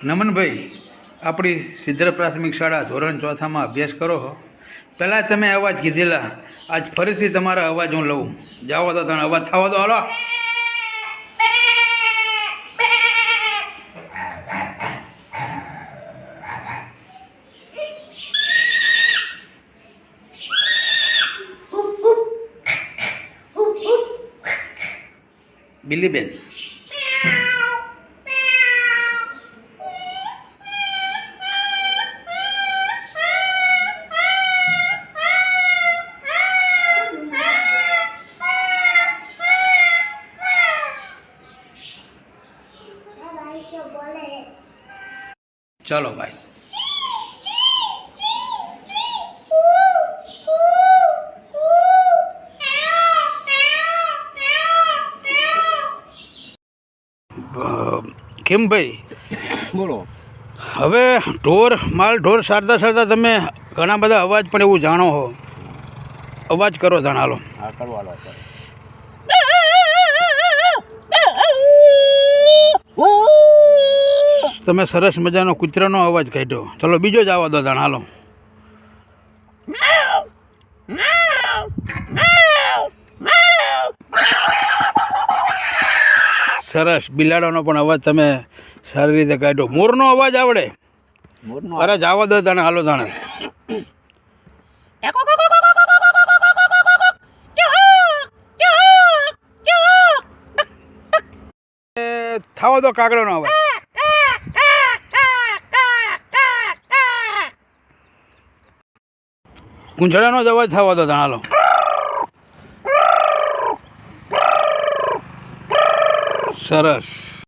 નમનભાઈ, આપણી સિદ્ધર પ્રાથમિક શાળા ધોરણ ચોથામાં અભ્યાસ કરો છો. પહેલાં તમે અવાજ કીધેલા, આજ ફરીથી તમારા અવાજ હું લઉં. જાઓ તો તને અવાજ થવા દો. હાલો. બિલીબેન, ચાલો ભાઈ. કેમ ભાઈ? બોલો. હવે ઢોર સારતા સારતા તમે ઘણા બધા અવાજ પણ એવું જાણો છો. અવાજ કરો જાણ. હાલો. હા, કરવાનો છે. તમે સરસ મજાનો કૂતરાનો અવાજ કાઢ્યો. ચલો બીજો જ આવવા દો જાણ. હાલો. સરસ. બિલાડાનો પણ અવાજ તમે સારી રીતે કાઢ્યો. મોરનો અવાજ આવડે? અરે જાવા દો તાણે. હાલો તાણે. થવા દો કાગડાનો અવાજ. કુંજળાનો જ અવાજ થવા દો તાણે. હાલો. સરસ.